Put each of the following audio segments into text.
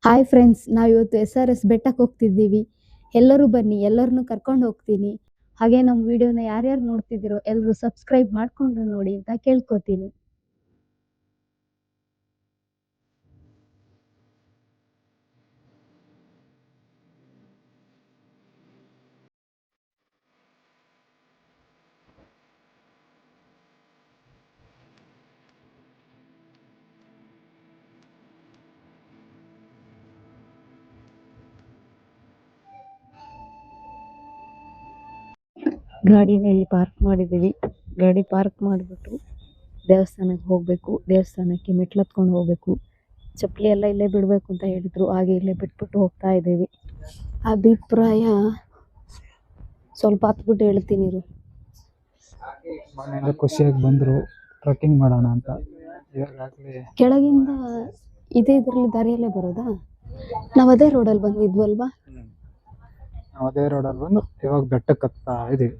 Hi friends, ನಾವಿವತ್ತು SRS ಬೆಟ್ಟಕ್ಕೆ ಹೋಗ್ತಿದ್ದೀವಿ. ಎಲ್ಲರೂ ಬನ್ನಿ, ಎಲ್ಲರನ್ನೂ ಕರ್ಕೊಂಡು ಹೋಗ್ತೀನಿ. ಹಾಗೆ ನಮ್ಮ ವಿಡಿಯೋನ ಯಾರ್ಯಾರು ನೋಡ್ತಿದ್ದೀರೋ ಎಲ್ಲರೂ ಸಬ್ಸ್ಕ್ರೈಬ್ ಮಾಡ್ಕೊಂಡು ನೋಡಿ ಅಂತ ಕೇಳ್ಕೊತೀನಿ. ಗಾಡಿನ ಇಲ್ಲಿ ಪಾರ್ಕ್ ಮಾಡಿದ್ದೀವಿ. ಗಾಡಿ ಪಾರ್ಕ್ ಮಾಡಿಬಿಟ್ಟು ದೇವಸ್ಥಾನಕ್ಕೆ ಹೋಗಬೇಕು. ದೇವಸ್ಥಾನಕ್ಕೆ ಮೆಟ್ಲು ಹತ್ಕೊಂಡು ಹೋಗಬೇಕು. ಚಪ್ಪಲಿ ಎಲ್ಲ ಇಲ್ಲೇ ಬಿಡಬೇಕು ಅಂತ ಹೇಳಿದ್ರು. ಹಾಗೆ ಇಲ್ಲೇ ಬಿಟ್ಬಿಟ್ಟು ಹೋಗ್ತಾ ಇದ್ದೀವಿ. ಅಭಿಪ್ರಾಯ ಸ್ವಲ್ಪ ಹತ್ಬಿಟ್ಟು ಹೇಳ್ತೀನಿ ಇರು. ಮನೆಯಿಂದ ಖುಷಿಯಾಗಿ ಬಂದರು ಟ್ರೆಕ್ಕಿಂಗ್ ಮಾಡೋಣ ಅಂತ. ಕೆಳಗಿಂದ ಇದರಲ್ಲಿ ದಾರಿಯಲ್ಲೇ ಬರೋದಾ? ನಾವು ಅದೇ ರೋಡಲ್ಲಿ ಬಂದಿದ್ವಲ್ವಾ? ಅದೇ ರೋಡಲ್ಲಿ ಬಂದು ಇವಾಗ ಬೆಟ್ಟಕ್ಕೆ ಹತ್ತಾ ಇದೀವಿ.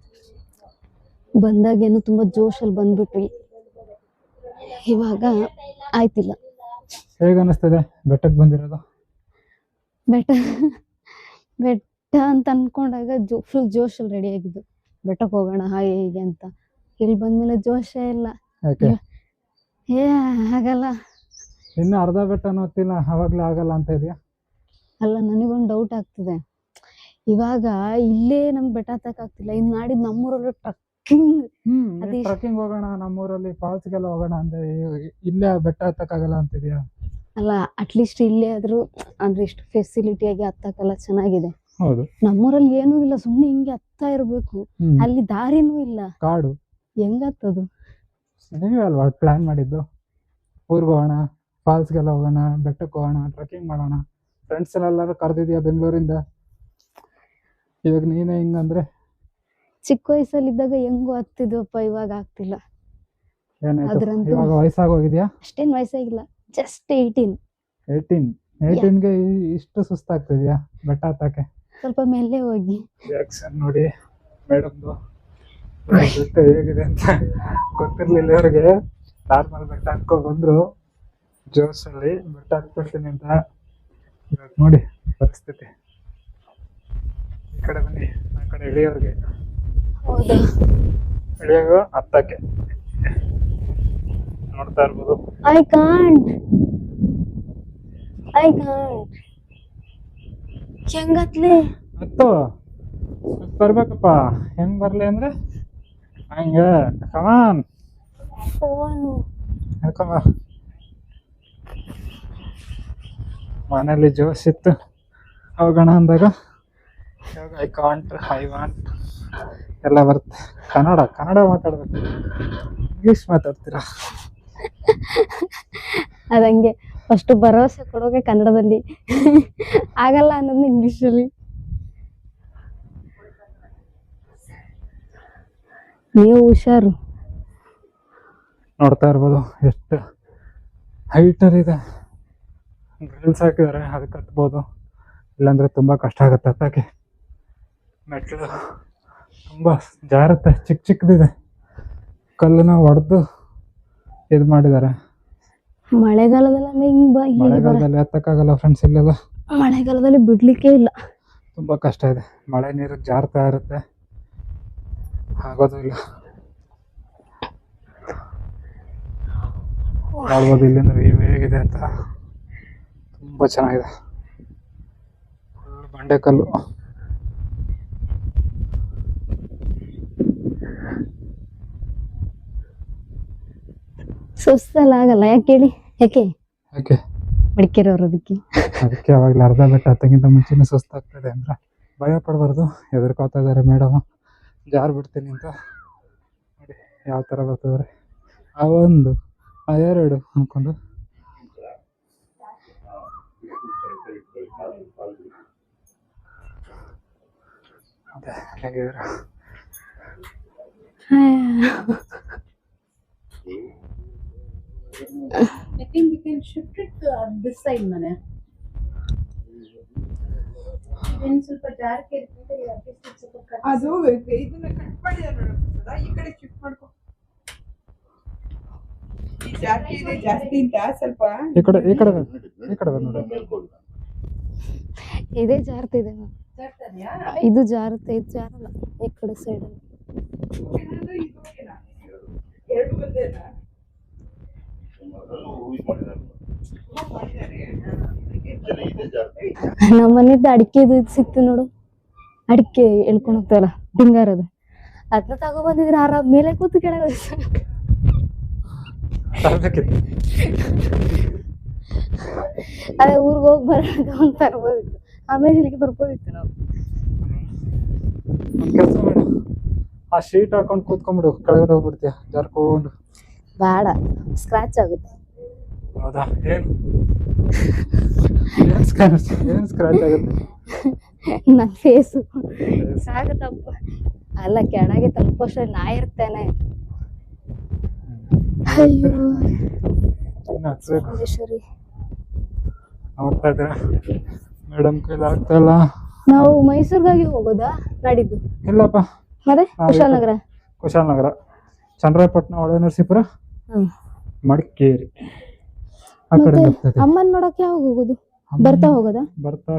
ಬಂದಾಗೇನು ತುಂಬ ಜೋಶಲ್ಲಿ ಬಂದ್ಬಿಟ್ವಿ. ಇವಾಗ ಆಯ್ತಿಲ್ಲ. ಹೇಗೆ ಅನ್ನಿಸ್ತದೆ ಬೆಟ್ಟಕ್ಕೆ ಬಂದಿರೋದು? ಬೆಟ್ಟ ಬೆಟ್ಟ ಅಂತ ಅನ್ಕೊಂಡಾಗ ಫುಲ್ ಜೋಶಲ್ಲಿ ರೆಡಿ ಆಗಿದ್ದು, ಬೆಟ್ಟಕ್ಕೆ ಹೋಗೋಣ ಹಾಗೆ ಹೀಗೆ ಅಂತ. ಇಲ್ಲಿ ಬಂದ್ಮೇಲೆ ಜೋಶೇ ಇಲ್ಲ. ಯಾಕೆ? ಆಗಲ್ಲ. ಇನ್ನು ಅರ್ಧ ಬೆಟ್ಟನೂ ಹತ್ತಿಲ್ಲ, ಅವಾಗಲೇ ಆಗಲ್ಲ ಅಂತ ಇದೆಯಾ? ಅಲ್ಲ, ನನಗೊಂದು ಡೌಟ್ ಆಗ್ತದೆ. ಇವಾಗ ಇಲ್ಲೇ ನಮ್ಗೆ ಬೆಟ್ಟ ಹತ್ತಕ್ಕಾಗ್ತಿಲ್ಲ, ಇನ್ನು ನಾಡಿದ್ದು ನಮ್ಮೂರಲ್ಲಿ ಟ್ರೆಕ್ಕಿಂಗ್ ಹೋಗೋಣ, ನಮ್ಮೂರಲ್ಲಿ ಫಾಲ್ಸ್ಗೆಲ್ಲ ಹೋಗೋಣ ಅಂದ್ರೆ ಇಲ್ಲೇ ಬೆಟ್ಟ ಹತ್ತಕ್ಕಾಗಲ್ಲ ಅಂತಿದ್ಯಾ? ಅಲ್ಲ, ಅಟ್ಲೀಸ್ಟ್ ಇಲ್ಲೇ ಆದ್ರೂ ಅಂದ್ರೆ ಇಷ್ಟು ಫೆಸಿಲಿಟಿಯಾಗಿ ಹತ್ತಕ್ಕೆಲ್ಲ ಚೆನ್ನಾಗಿದೆ. ಹೌದು. ನಮ್ಮೂರಲ್ಲಿ ಏನೂ ಇಲ್ಲ, ಸುಮ್ಮನೆ ಹಿಂಗೆ ಹತ್ತಾ ಇರ್ಬೇಕು. ಅಲ್ಲಿ ದಾರಿನೂ ಇಲ್ಲ, ಕಾಡು. ಹೆಂಗ್ ಹತ್ತದು? ನೀವೇ ಅಲ್ವಾ ಪ್ಲಾನ್ ಮಾಡಿದ್ದು? ಊರ್ಗೆ ಹೋಗೋಣ, ಫಾಲ್ಸ್ಗೆಲ್ಲ ಹೋಗೋಣ, ಬೆಟ್ಟಕ್ಕೆ ಹೋಗೋಣ, ಟ್ರೆಕ್ಕಿಂಗ್ ಮಾಡೋಣ, ಫ್ರೆಂಡ್ಸ್ ಎಲ್ಲರೂ ಕರೆದಿದ್ಯಾ ಬೆಂಗಳೂರಿಂದ. ಇವಾಗ ನೀನೇ ಹಿಂಗಂದ್ರೆ ಚಿಕ್ಕ ವಯಸ್ಸಲ್ಲಿದ್ದಾಗ ಹೆಂಗೋ ಹತ್ತಿದ್ವಪ್ಪ, ಇವಾಗ ಆಗ್ತಿಲ್ಲ. ಏನಾಯ್ತು? ಇವಾಗ ವಯಸ್ಸಾಗೋಗಿದ್ಯಾ? ಅಷ್ಟೇನು ವಯಸ್ಸಾಗಿಲ್ಲ, ಜಸ್ಟ್ 18. ಇಷ್ಟು ಸುಸ್ತಾಗ್ತಿದ್ಯಾ ಬೆಟ್ಟ ಹತ್ತಕ್ಕೆ? ಸ್ವಲ್ಪ ಮೇಲೆ ಹೋಗಿ ರಿಯಾಕ್ಷನ್ ನೋಡಿ ಮೇಡಮ್ದು. ಬೆಟ್ಟ ಹೇಗಿದೆ ಅಂತ ಗೊತ್ತಿರ್ಲಿಲ್ಲ ಇವ್ರಿಗೆ. ನಾರ್ಮಲ್ ಬೆಟ್ಟ ಹತ್ಕೊ ಬಂದ್ರು ಜೋಶಲ್ಲಿ, ಬೆಟ್ಟ ಹತ್ಕೊಳ್ತೀನಿ ಅಂತ. ಇವಾಗ ನೋಡಿ ಪರಿಸ್ಥಿತಿ. ಈ ಕಡೆ ಬನ್ನಿ, ಆ ಕಡೆ ಇಳಿಯೋರ್ಗೆ, ಇಳಿಯೋದು ಹತ್ತಕ್ಕೆ ನೋಡ್ತಾ ಇರ್ಬೋದು. ಐ ಕಾಂಟ್ ಹೆಂಗತ್ಲಿ ಹತ್ತು ಬರ್ಬೇಕಪ್ಪ. ಹೆಂಗ್ ಬರ್ಲಿ ಅಂದ್ರೆ ಹಂಗ ಕಮಾನ್ ಹೇಳ್ಕೊಂಬ. ಮನೇಲಿ ಜೋಶ್ ಇತ್ತು ಹೋಗೋಣ ಅಂದಾಗ ಐ ಕಾಂಟ್, ಐ ವಾಂಟ್ ಎಲ್ಲ ಬರುತ್ತೆ. ಕನ್ನಡ ಮಾತಾಡ್ಬೇಕು, ಇಂಗ್ಲೀಷ್ ಮಾತಾಡ್ತೀರಾ? ಅದಂಗೆ ಫಸ್ಟ್ ಭರವಸೆ ಕೊಡೋಕೆ ಕನ್ನಡದಲ್ಲಿ, ಆಗಲ್ಲ ಅನ್ನೋದು ಇಂಗ್ಲಿಷಲ್ಲಿ. ನೀವು ಹುಷಾರು. ನೋಡ್ತಾ ಇರ್ಬೋದು ಎಷ್ಟು ಹೈಟರ್ ಇದೆ. ಗ್ರಿಲ್ಸ್ ಹಾಕಿದ್ದಾರೆ, ಅದಕ್ಕೆ ಹತ್ಬೋದು. ಇಲ್ಲಾಂದ್ರೆ ತುಂಬಾ ಕಷ್ಟ ಆಗುತ್ತೆ ಹತ್ತಕ್ಕೆ. ಮೆಟ್ಲು ತುಂಬಾ ಜಾರುತ್ತೆ, ಚಿಕ್ಕದಿದೆ. ಕಲ್ಲನ್ನ ಹೊಡೆದು ಇದು ಮಾಡಿದ್ದಾರೆ. ಮಳೆಗಾಲದಲ್ಲಿ ಹತ್ತಕ್ಕಾಗಲ್ಲ ಫ್ರೆಂಡ್ಸ್. ಇಲ್ಲೆಲ್ಲ ಮಳೆಗಾಲದಲ್ಲಿ ಬಿಡ್ಲಿಕ್ಕೆ ಇಲ್ಲ, ತುಂಬಾ ಕಷ್ಟ ಇದೆ. ಮಳೆ ನೀರು ಜಾರ್ತಾ ಇರುತ್ತೆ, ಆಗೋದು ಇಲ್ಲ. ನೋಡ್ಬೋದು ಇಲ್ಲಿಂದ ವ್ಯೂ ಹೇಗಿದೆ ಅಂತ. ತುಂಬಾ ಚೆನ್ನಾಗಿದೆ, ಫುಲ್ ಬಂಡೆಕಲ್ಲು. ಸುಸ್ತಲ್ಲ ಆಗಲ್ಲ. ಯಾಕೆ ಹೇಳಿ? ಯಾಕೆ ಮಡಿಕೇರಿಯವ್ರದಕ್ಕೆ ಅದಕ್ಕೆ ಅವಾಗಲೇ ಅರ್ಧ ಬೆಟ್ಟ ಹತ್ತಕ್ಕಿಂತ ಮುಂಚೆನೇ ಸುಸ್ತಾಗ್ತದೆ ಅಂದ್ರೆ ಭಯ ಪಡಬಾರ್ದು. ಹೆದರ್ಕೋತಾ ಇದಾರೆ ಮೇಡಮ್, ಜಾರ್ ಬಿಡ್ತೀನಿ ಅಂತ. ನೋಡಿ ಯಾವ ಥರ ಬರ್ತಿದ್ದಾರೆ. ಆ ಒಂದು ಆ ಎರಡು ಅನ್ಕೊಂಡು ಅದೇ ಹೇಗಿದ್ದಾರೆ. I think we can shift it to this side, mane. Even ಸ್ವಲ್ಪ ಜಾರ್ಕೆ ಇರುತ್ತೆ, ಅಟ್ಲೀಸ್ಟ್ ಸ್ವಲ್ಪ ಕಟ್. ಅದು ಇದನ್ನ ಕಟ್ ಮಾಡಿ ಈ ಕಡೆ ಶಿಫ್ಟ್ ಮಾಡ್ಕೊ. ಈ ಜಾರ್ಕೆ ಇದೆ ಜಾಸ್ತಿ ಅಂತ ಸ್ವಲ್ಪ ಈ ಕಡೆ ನೋಡಿ. ಇದೇ ಜಾರ್ತಿದೆ ಮ್ಯಾಮ್. ಜಾರ್ತದ್ಯಾ? ಇದು ಜಾರುತ್ತೆ, ಇದು ಜಾರಲ್ಲ ಈ ಕಡೆ ಸೈಡಲ್ಲಿ. ಇನ್ನೊಂದು ಇದು ಓಕೆನಾ? ಎರಡು ಬಂದೇನಾ? ಮಾಡಿದ್ದಾರೆ. ನಮ್ಮ ಮನೆದ್ದು ಅಡಿಕೆದು ಇದು ಸಿಕ್ತು ನೋಡು, ಅಡಿಕೆ ಎಳ್ಕೊಂಡು ಹೋಗ್ತಾರಲ್ಲ ಡಿಂಗಾರದ, ಅದನ್ನ ತಗೊಬಂದಿದ್ರೆ ಆರಾಮ್ ಮೇಲೆ ಕೂತು ಕೆಳಗೆ ತರ್ಬೇಕಿತ್ತು. ಅದೇ ಊರಿಗೆ ಹೋಗಿ ಬರೋಣ ಅಂತ ತರ್ಬೋದಿತ್ತು, ಆಮೇಲೆ ಇಲ್ಲಿಗೆ ಬರ್ಬೋದಿತ್ತು ನಾವು. ಒಂದ್ ಕೆಲಸ ಮಾಡು, ಆ ಶೀಟ್ ಹಾಕೊಂಡು ಕೂತ್ಕೊಂಡ್ಬಿಡು, ಕೆಳಗಡೆ ಹೋಗ್ಬಿಡ್ತೀಯ ಜಾರ್ಕೊಂಡು. ಬೇಡ, ಸ್ಕ್ರಾಚ್ ಆಗುತ್ತೆ. ಹೌದಾ? ಏನು ಸ್ಕ್ರಾಚ್ ಆಗುತ್ತೆ? ನನ್ನ ಫೇಸು ಸಾಗುತ್ತಪ್ಪ. ಅಲ್ಲ, ಕೆಳಗೆ ತಲುಪೋಷ್ಟು ನಾ ಇರ್ತೇನೆ. ಅಯ್ಯೋ ಇನ್ನು ಹಚ್ಬೇಕು. ಮಹೇಶ್ವರಿ, ನೋಡ್ತಾ ಇದ್ದೀರಾ ಮೇಡಮ್ ಕೈಲಿ ಆಗ್ತಾ ಇಲ್ಲ. ನಾವು ಮೈಸೂರಿಗಾಗಿ ಹೋಗೋದಾ ನಾಡಿದ್ದು? ಇಲ್ಲಪ್ಪ, ಮತ್ತೆ ಕುಶಾಲನಗರ. ಕುಶಾಲನಗರ, ಚನ್ನರಾಯಪಟ್ಟಣ, ಹೊಳೆನರಸೀಪುರ, ಹ್ಮ್. ಮಡಿಕೇರಿ ಆ ಕಡೆ ಮತ್ತೆ ಬರ್ತದೆ. ಅಮ್ಮನ್ ನೋಡಕ್ ಯಾವಾಗ ಹೋಗೋದು? ಬರ್ತಾ ಹೋಗೋದಾ? ಬರ್ತಾ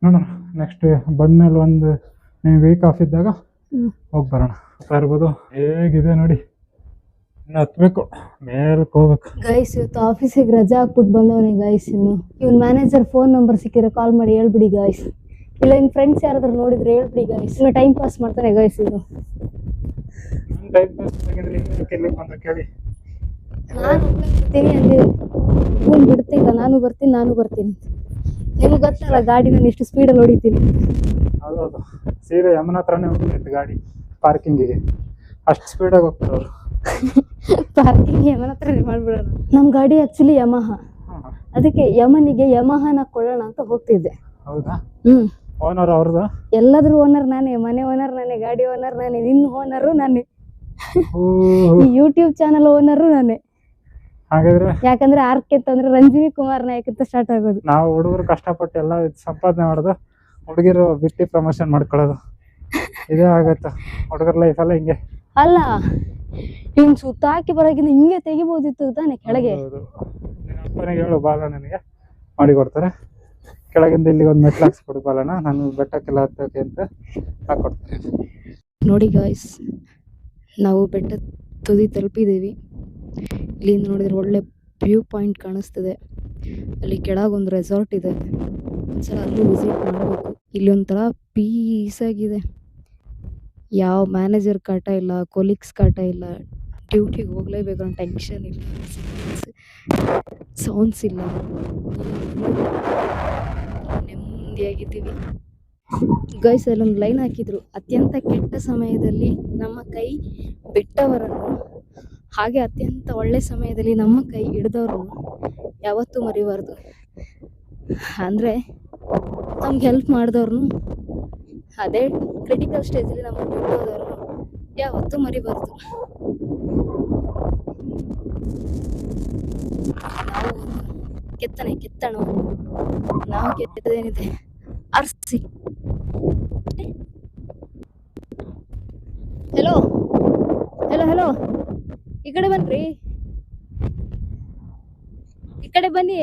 ನೋಡೋಣ, ನೆಕ್ಸ್ಟ್ ಬಂದ್ಮೇಲೆ ಒಂದು ವೀಕ್ ಆಫ್ ಇದ್ದಾಗ ಹೋಗಿ ಬರೋಣ. ಇರ್ಬೋದು. ಹೇಗಿದೆ ನೋಡಿ, ಇನ್ನು ಹತ್ಬೇಕು, ಮೇಲಕ್ಕೆ ಹೋಗ್ಬೇಕು. ಗೈಸ್, ಇವತ್ತು ಆಫೀಸಿಗೆ ರಜಾ ಹಾಕ್ಬಿಟ್ಟು ಬಂದವನೇ ಗೈಸ್. ಇವನ್ ಮ್ಯಾನೇಜರ್ ಫೋನ್ ನಂಬರ್ ಸಿಕ್ಕಿದ್ರೆ ಕಾಲ್ ಮಾಡಿ ಹೇಳ್ಬಿಡಿ ಗೈಸ್. ಇಲ್ಲ ಇನ್ ಫ್ರೆಂಡ್ಸ್ ಯಾರಾದ್ರೂ ನೋಡಿದ್ರೆ ಹೇಳ್ಬಿಡಿ ಗೈಸ್. ಇನ್ನು ಟೈಮ್ ಪಾಸ್ ಮಾಡ್ತಾನೆ ಗೈಸ್ ಇದು. ಟೈಮ್ ಪಾಸ್ ಆಗಿದ್ರೆ ಇಲ್ಲಿ ಬಂದ್ರೆ ಕೇಳಿ. ನಾನು ಬರ್ತೀನಿ ಅಂದೆ, ಇವನ್ ಬಿಡ್ತಿಲ್ಲ, ನಾನು ಬರ್ತೀನಿ. ನಿಮ್ಗೆ ಗೊತ್ತಲ್ಲ ಗಾಡಿ ನಾನು ಎಷ್ಟು ಸ್ಪೀಡಲ್ಲಿ ಹೊಡಿತೀನಿ. ಹೌದೌದು, ಸೀರೆ ಯಮನ ಹತ್ರನೇ ಹೋಗ್ತಿತ್ತು ಗಾಡಿ ಪಾರ್ಕಿಂಗಿಗೆ, ಅಷ್ಟು ಸ್ಪೀಡಾಗಿ ಹೋಗ್ತಾರೆ ಅವರು. ಪಾರ್ಕಿಂಗ್ ಯಮನ ಹತ್ರ ಮಾಡ್ಬಿಡೋಣ. ನಮ್ ಗಾಡಿ ಆಕ್ಚುಲಿ ಯಮಹ, ಅದಕ್ಕೆ ಯಮನಿಗೆ ಯಮಹನ ಕೊಡೋಣ ಅಂತ ಹೋಗ್ತಿದ್ದೆ. ಹೌದಾ? ಹ್ಮ್. ಓನರ್ ಅವ್ರದ್ದು? ಎಲ್ಲಾದ್ರೂ ಓನರ್ ನಾನೇ, ಮನೆ ಓನರ್ ನಾನೇ, ಗಾಡಿ ಓನರ್ ನಾನೇ, ನಿನ್ನ ಓನರು ನಾನೇ, ಈ ಯೂಟ್ಯೂಬ್ ಚಾನಲ್ ಓನರು ನಾನೇ. ಹಾಗಾದ್ರೆ ಯಾಕಂದ್ರೆ ಆರ್ಕೆ ಅಂತಂದ್ರೆ ರಂಜಿನಿ ಕುಮಾರ್ ನಾಯಕ್ ಅಂತ ಸ್ಟಾರ್ಟ್ ಆಗೋದು. ನಾವು ಹುಡುಗರು ಕಷ್ಟಪಟ್ಟು ಎಲ್ಲ ಸಂಪಾದನೆ ಮಾಡೋದು, ಹುಡುಗಿರು ಬಿಟ್ಟು ಪ್ರಮೋಷನ್ ಮಾಡ್ಕೊಳ್ಳೋದು, ಇದೇ ಆಗತ್ತ ಹುಡುಗರ ಲೈಫ್ ಎಲ್ಲ ಹಿಂಗೆ. ಅಲ್ಲ, ಹಿಂಗ್ ಸುತ್ತ ಹಾಕಿ ಬರೋಕಿಂತ ಹಿಂಗೆ ತೆಗಿಬೋದಿತ್ತು ತಾನೆ ಕೆಳಗೆ. ನಿನ್ನ ಅಪ್ಪನಿಗೆ ಹೇಳು, ಬಾಲ ನನಗೆ ಮಾಡಿ ಕೊಡ್ತಾರೆ, ಕೆಳಗಿಂದ ಇಲ್ಲಿ ಒಂದು ಮೆಟ್ಲು ಹಾಕ್ಸ್ಕೊಡು ಬಾಲನ, ನಾನು ಬೆಟ್ಟಕ್ಕೆಲ್ಲ ಹತ್ತಕ್ಕೆ ಅಂತ ಹಾಕೊಡ್ತಾರೆ. ನೋಡಿ ಗಾಯ್ಸ್, ನಾವು ಬೆಟ್ಟ ತುದಿ ತಲುಪಿದ್ದೀವಿ. ಇಲ್ಲಿಂದ ನೋಡಿದ್ರೆ ಒಳ್ಳೆ ವ್ಯೂ ಪಾಯಿಂಟ್ ಕಾಣಿಸ್ತದೆ. ಅಲ್ಲಿ ಕೆಳಗೊಂದು ರೆಸಾರ್ಟ್ ಇದೆ, ಒಂದ್ಸಲ ಅಲ್ಲೂ ವಿಸಿಟ್ ಮಾಡಬೇಕು. ಇಲ್ಲಿ ಒಂಥರ ಪೀಸ್ ಆಗಿದೆ, ಯಾವ ಮ್ಯಾನೇಜರ್ ಕಾಟ ಇಲ್ಲ, ಕೊಲೀಗ್ಸ್ ಕಾಟ ಇಲ್ಲ, ಡ್ಯೂಟಿಗೆ ಹೋಗ್ಲೇಬೇಕು ಅನ್ನೋ ಟೆನ್ಷನ್ ಇಲ್ಲ, ಸೌಂಡ್ಸ್ ಇಲ್ಲ, ನೆಮ್ಮದಿಯಾಗಿದ್ದೀವಿ ಗೈಸ್. ಅಲ್ಲೊಂದು ಲೈನ್ ಹಾಕಿದ್ರು, ಅತ್ಯಂತ ಕೆಟ್ಟ ಸಮಯದಲ್ಲಿ ನಮ್ಮ ಕೈ ಬಿಟ್ಟವರನ್ನು, ಹಾಗೆ ಅತ್ಯಂತ ಒಳ್ಳೆ ಸಮಯದಲ್ಲಿ ನಮ್ಮ ಕೈ ಹಿಡಿದವ್ರನ್ನು ಯಾವತ್ತೂ ಮರಿಬಾರ್ದು. ಅಂದರೆ ನಮ್ಗೆ ಹೆಲ್ಪ್ ಮಾಡಿದವ್ರನ್ನು, ಅದೇ ಕ್ರಿಟಿಕಲ್ ಸ್ಟೇಜಲ್ಲಿ ನಮಗೆ ಬಿಟ್ಟೋದವ್ರನ್ನು ಯಾವತ್ತೂ ಮರಿಬಾರ್ದು. ನಾವು ಕೆತ್ತಣ, ನಾವು ಕೆತ್ತದೇನಿದೆ ಅರ್ಸಿ. ಹೆಲೋ, ಈ ಕಡೆ ಬನ್ರಿ, ಈ ಕಡೆ ಬನ್ನಿ.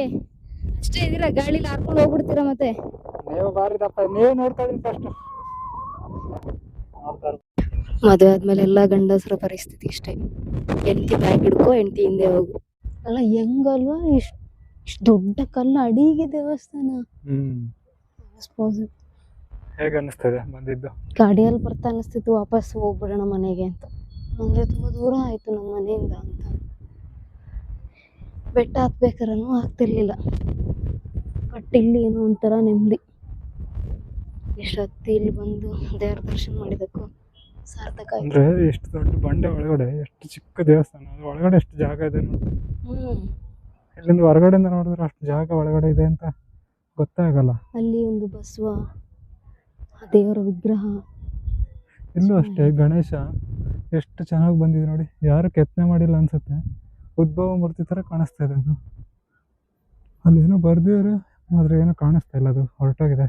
ಅಷ್ಟೇ ಇದೀರಾ, ಗಾಳಿಲಿ ಹಾರ್ಕೊಂಡು ಹೋಗ್ಬಿಡ್ತೀರಾ ಮತ್ತೆ. ನೀವು ಬಾರಿದಪ್ಪ, ನೀವು ನೋಡ್ಕೊಳ್ಳಿ ಫಸ್ಟ್. ಮದುವೆ ಆದ್ಮೇಲೆ ಎಲ್ಲ ಗಂಡಸರ ಪರಿಸ್ಥಿತಿ ಇಷ್ಟೇ, ಹೆಂಡತಿ ಬ್ಯಾಗ್ ಹಿಡ್ಕೊ, ಹೆಂಡತಿ ಹಿಂದೆ ಹೋಗು. ಅಲ್ಲ ಹೆಂಗಲ್ವಾ, ಇಷ್ಟು ದೊಡ್ಡ ಕಲ್ಲು ಅಡಿಗೆ ದೇವಸ್ಥಾನ. ಹೇಗೆ ಅನ್ನಿಸ್ತದೆ ಬಂದಿದ್ದು? ಗಾಡಿಯಲ್ಲಿ ಬರ್ತಾ ಅನಿಸ್ತಿತ್ತು ವಾಪಸ್ ಹೋಗ್ಬಿಡೋಣ ಮನೆಗೆ ಅಂತ. ಅಂದರೆ ತುಂಬ ದೂರ ಆಯಿತು ನಮ್ಮ ಮನೆಯಿಂದ ಅಂತ. ಬೆಟ್ಟ ಹತ್ಬೇಕಾದ್ರೂ ಆಗ್ತಿರ್ಲಿಲ್ಲ, ಬಟ್ ಇಲ್ಲಿ ಏನೋ ಒಂಥರ ನೆಮ್ಮದಿ. ಎಷ್ಟು ಹತ್ತಿ ಇಲ್ಲಿ ಬಂದು ದೇವ್ರ ದರ್ಶನ ಮಾಡಿದಕ್ಕೂ ಸಾರ್ಥಕ ಆಯ್ತು. ಅಂದ್ರೆ ಎಷ್ಟು ದೊಡ್ಡ ಬಂಡೆ ಒಳಗಡೆ ಎಷ್ಟು ಚಿಕ್ಕ ದೇವಸ್ಥಾನ, ಅದು ಒಳಗಡೆ ಎಷ್ಟು ಜಾಗ ಇದೆ ನೋಡಿ. ಇಲ್ಲಿಂದ ಹೊರಗಡೆಯಿಂದ ನೋಡಿದ್ರೆ ಅಷ್ಟು ಜಾಗ ಒಳಗಡೆ ಇದೆ ಅಂತ ಗೊತ್ತಾಗಲ್ಲ. ಅಲ್ಲಿ ಒಂದು ಬಸವ, ದೇವರ ವಿಗ್ರಹ, ಇಲ್ಲೂ ಅಷ್ಟೇ ಗಣೇಶ ಎಷ್ಟು ಚೆನ್ನಾಗಿ ಬಂದಿದೆ ನೋಡಿ. ಯಾರು ಕೆತ್ತನೆ ಮಾಡಿಲ್ಲ ಅನ್ಸುತ್ತೆ, ಉದ್ಭವ ಮೂರ್ತಿ ಥರ ಕಾಣಿಸ್ತಾ ಇದೆ ಅದು. ಅಲ್ಲಿ ಏನೋ ಬರ್ದಿವ್ರೆ, ಆದ್ರೆ ಏನೋ ಕಾಣಿಸ್ತಾ ಇಲ್ಲ, ಅದು ಹೊರಟೋಗಿದೆ.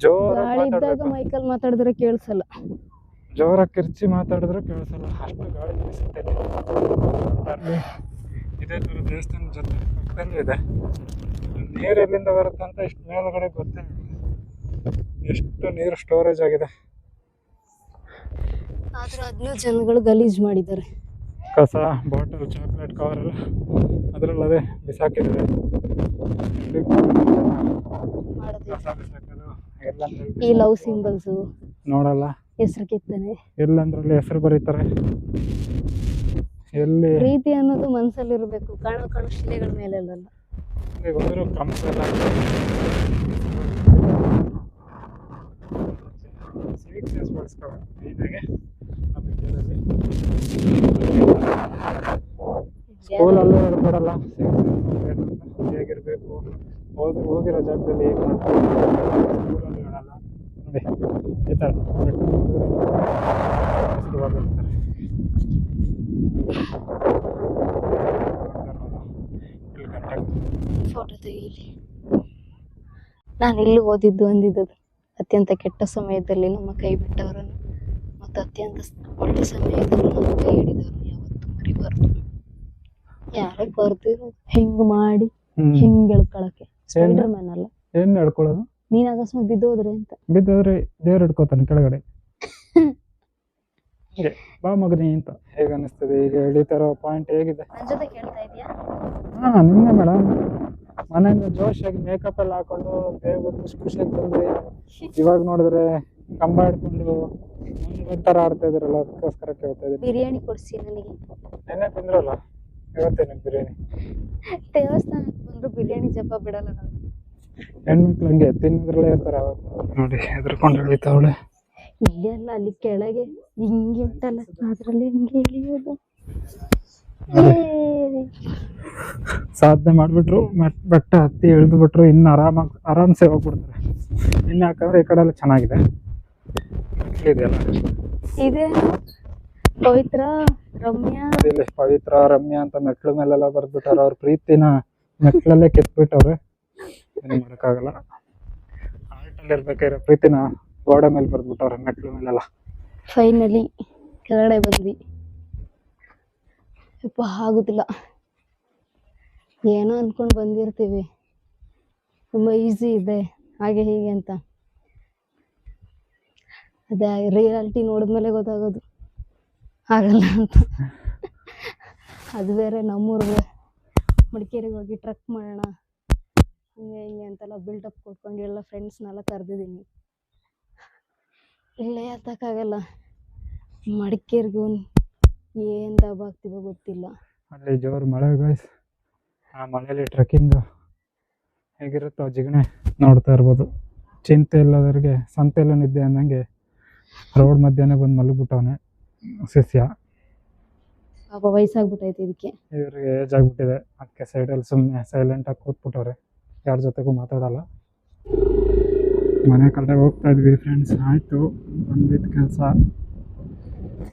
ಗಾಳಿ ಮೈಕಲ್ ಮಾತಾಡಿದ್ರೆ ಕೇಳಿಸಲ್ಲ, ಜೋರಾಗಿ ಕಿರ್ಚಿ ಮಾತಾಡಿದ್ರೆ ಕೇಳಿಸಲ್ಲ, ಅಷ್ಟು ಗಾಳಿ ಬೀಸುತ್ತೆ. ಇದೇ ಥರ ದೇವಸ್ಥಾನ ಜೊತೆ ಪಕ್ಕದಲ್ಲೂ ಇದೆ, ನೀರು ಎಲ್ಲಿಂದ ಬರುತ್ತೆ ಅಂತ ಇಷ್ಟು ಮೇಲ್ಗಡೆ ಗೊತ್ತೇ ಇಲ್ಲ. ಎಷ್ಟು ನೀರು ಸ್ಟೋರೇಜ್ ಆಗಿದೆ. ಆದ್ರೆ ಅದನ್ನೂ ಜನಗಳು ಗಲೀಜ್ ಮಾಡಿದ್ದಾರೆ. ಕಸ, ಬಾಟಲ್, ಚಾಕ್ಲೇಟ್ ಕವರ್ ಎಲ್ಲ ಅದರಲ್ಲಿ ಅದೇ ಬಿಸಾಕಿದ್ದಾರೆ. ಕಸ ಬಿಸಾಕೋದು ಎಲ್ಲಂದ್ರೆ ಈ ಲವ್ ಸಿಂಬಲ್ಸು ನೋಡಲ್ಲ, ಹೆಸರು ಕಿತ್ತಾನೆ. ಎಲ್ಲಂದ್ರಲ್ಲಿ ಹೆಸರು ಬರೀತಾರೆ. ಎಲ್ಲಿ ಪ್ರೀತಿ ಅನ್ನೋದು ಮನಸ್ಸಲ್ಲಿ ಇರಬೇಕು, ಕಾಣೋ ಶಿಲೆಗಳ ಮೇಲೆಲ್ಲ. ಹೋದ್ರು ಕಂಪೆಲ್ಲ ಸ್ವೀಟ್ನೆಸ್ ಬಳಸ್ಕೋಬೇಕು ನೀಟಾಗಿ. ನಮ್ಮ ಇಂಡಿಯಾದಲ್ಲಿ ಸ್ಕೂಲಲ್ಲೂ ಹೇಳ್ಕೊಡಲ್ಲ ಹೇಗಿರ್ಬೇಕು, ಹೋಗಿರೋ ಜಾಗದಲ್ಲಿ ಹೇಗೆ ಮಾಡ್ಬೇಕು, ಸ್ಕೂಲಲ್ಲಿ ಹೇಳಲ್ಲ. ನೋಡಿ ಈ ಥರ ಫೋಟೋ ತೆಗೀಲಿ. ನಾನು ಇಲ್ಲಿ ಓದಿದ್ದು ಅಂದಿದ್ದದು ಅತ್ಯಂತ ಕೆಟ್ಟ ಸಮಯದಲ್ಲಿ ನಮ್ಮ ಕೈ ಬಿಟ್ಟವರನ್ನು ಮತ್ತು ಅತ್ಯಂತ ಒಳ್ಳೆ ಸಮಯದಲ್ಲಿ ನಮ್ಮ ಕೈ ಹಿಡಿದವರನ್ನು ಯಾವತ್ತೂ ಮರಿಬಾರ್ದು. ಯಾರೇ ಬರ್ದಿರೋದು ಹಿಂಗ್ ಮಾಡಿ ಹಿಂಗ್ ಎಳ್ಕೊಳಕ್ಕೆ. ಸ್ಪೈಡರ್ ಮ್ಯಾನ್ ಅಲ್ಲ, ಏನ್ ಹೇಳ್ಕೊಳ್ಳೋದು? ನೀನ್ ಅಕಸ್ಮಾತ್ ಬಿದ್ದೋದ್ರೆ ಅಂತ. ಬಿದ್ದೋದ್ರೆ ದೇವ್ರು ಹಿಡ್ಕೋತಾನೆ ಕೆಳಗಡೆ. ಬಾ ಮಗನಿ ಅಂತ ಹೇಗೆ ಅನಿಸ್ತದೆ ಈಗ ಎಳಿತಾರೋ ಪಾಯಿಂಟ್ ಹೇಗಿದೆ? ನನ್ನ ಜೊತೆ ಕೇಳ್ತಾ ಇದೀಯಾ? ಹಾ, ನಿನ್ನೆ ಮೇಡಮ್ ಮನೆಯಿಂದ ಜೋಶಾಗಿ ಮೇಕಪ್ ಎಲ್ಲ ಹಾಕೊಂಡು ಬೇಗ ಖುಷಿಯಾಗಿ ಬಂದ್ರಿ. ಇವಾಗ ನೋಡಿದ್ರೆ ಕಂಬ ಹಿಡ್ಕೊಂಡು ಒಂಥರ ಆಡ್ತಾ ಇದ್ರಲ್ಲ, ಅದಕ್ಕೋಸ್ಕರ ಕೇಳ್ತಾ ಇದ್ದೀನಿ. ಬಿರಿಯಾನಿ ಕೊಡ್ಸಿ ನನಗೆ. ನೆನ್ನೆ ತಿಂದ್ರಲ್ಲ, ಇವತ್ತೇನೆ ಬಿರಿಯಾನಿ. ದೇವಸ್ಥಾನಕ್ಕೆ ಬಂದ್ರು ಬಿರಿಯಾನಿ ಜಪ ಬಿಡಲ್ಲ ನಾವು. ಹೆಣ್ಮಕ್ಳು ಹಂಗೆ ತಿನ್ನೋದ್ರಲ್ಲೇ ಇರ್ತಾರ. ನೋಡಿ ಹೆದರ್ಕೊಂಡು ಎಳಿತಾವಳೆ. ಇಲ್ಲಿ ಅಲ್ಲ, ಅಲ್ಲಿ ಕೆಳಗೆ ಹಿಂಗೆ ಉಂಟಲ್ಲ, ಅದ್ರಲ್ಲಿ ಹಿಂಗೆ ಇಳಿಯೋದು. ಸಾಧನೆ ಮಾಡ್ಬಿಟ್ರು, ಬೆಟ್ಟ ಹತ್ತಿ ಇಳಿದು ಬಿಟ್ರು, ಇನ್ನು ಆರಾಮ್ಸೆ ಹೋಗ್ಬಿಡ್ತಾರೆ. ಇನ್ನು ಯಾಕಂದ್ರೆ ಈ ಕಡೆ ಎಲ್ಲ ಚೆನ್ನಾಗಿದೆ, ಇದೆಯಲ್ಲ. ಇದೆ ಪವಿತ್ರ, ರಮ್ಯಾ. ಇಲ್ಲಿ ಪವಿತ್ರ, ರಮ್ಯಾ ಅಂತ ಮೆಟ್ಲು ಮೇಲೆಲ್ಲ ಬರ್ದ್ಬಿಟ್ಟಾರ. ಅವ್ರ ಪ್ರೀತಿನ ಮೆಟ್ಲಲ್ಲೇ ಕೆತ್ಬಿಟ್ಟವ್ರೆ. ಏನು ಮಾಡೋಕ್ಕಾಗಲ್ಲ. ಆರ್ಟಲ್ಲಿ ಇರ್ಬೇಕಾಗಿರೋ ಪ್ರೀತಿನ ಗೋಡೆ ಮೇಲೆ ಬರ್ದ್ಬಿಟ್ಟವ್ರೆ, ಮೆಟ್ಲು ಮೇಲೆಲ್ಲ. ಫೈನಲಿ ಕೆಳಗಡೆ ಬಂದ್ವಿ. ಯಪ್ಪ ಆಗುದಿಲ್ಲ. ಏನೋ ಅನ್ಕೊಂಡು ಬಂದಿರ್ತೀವಿ, ತುಂಬ ಈಸಿ ಇದೆ ಹಾಗೆ ಹೀಗೆ ಅಂತ. ಅದೇ ರಿಯಾಲಿಟಿ ನೋಡಿದ್ಮೇಲೆ ಗೊತ್ತಾಗೋದು ಆಗಲ್ಲ ಅಂತ. ಅದು ಬೇರೆ ನಮ್ಮೂರಿಗೆ ಮಡಿಕೇರಿಗೆ ಹೋಗಿ ಟ್ರಕ್ ಮಾಡೋಣ ಹಂಗೆ ಹಿಂಗೆ ಅಂತೆಲ್ಲ ಬಿಲ್ಡಪ್ ಕೊಟ್ಕೊಂಡು ಎಲ್ಲ ಫ್ರೆಂಡ್ಸ್ನೆಲ್ಲ ಕರೆದಿದ್ದೀನಿ. ಇಲ್ಲೇ ಹತ್ತಕ್ಕಾಗಲ್ಲ. ಮಡಿಕೇರಿಗೂ ಏನು ದಾಬ ಆಗ್ತೀವೋ ಗೊತ್ತಿಲ್ಲ. ಅಲ್ಲಿ ಜೋರು ಮಳೆ ಗಾಯ್ಸ್. ಆ ಮಳೆಯಲ್ಲಿ ಟ್ರೆಕ್ಕಿಂಗ್ ಹೇಗಿರುತ್ತೋ ಜಿಗಣೆ ನೋಡ್ತಾ ಇರ್ಬೋದು. ಚಿಂತೆ ಇಲ್ಲದವ್ರಿಗೆ ಸಂತೆಲ್ಲ ನಿದ್ದೆ ಅಂದಂಗೆ ರೋಡ್ ಮಧ್ಯಾಹ್ನ ಬಂದು ಮಲಗ್ಬಿಟ್ಟವನೆ ಶಿಷ್ಯ. ಪಾಪ ವಯಸ್ಸಾಗ್ಬಿಟ್ಟೈತೆ ಇದಕ್ಕೆ. ಇವ್ರಿಗೆ ಏಜ್ ಆಗ್ಬಿಟ್ಟಿದೆ, ಅದಕ್ಕೆ ಸೈಡಲ್ಲಿ ಸುಮ್ಮನೆ ಸೈಲೆಂಟಾಗಿ ಕೂತ್ಬಿಟ್ಟವ್ರೆ, ಯಾರ ಜೊತೆಗೂ ಮಾತಾಡಲ್ಲ. ಮನೆ ಕಡೆ ಹೋಗ್ತಾ ಇದ್ವಿ ಫ್ರೆಂಡ್ಸ್. ಆಯಿತು ಬಂದಿದ್ದ ಕೆಲಸ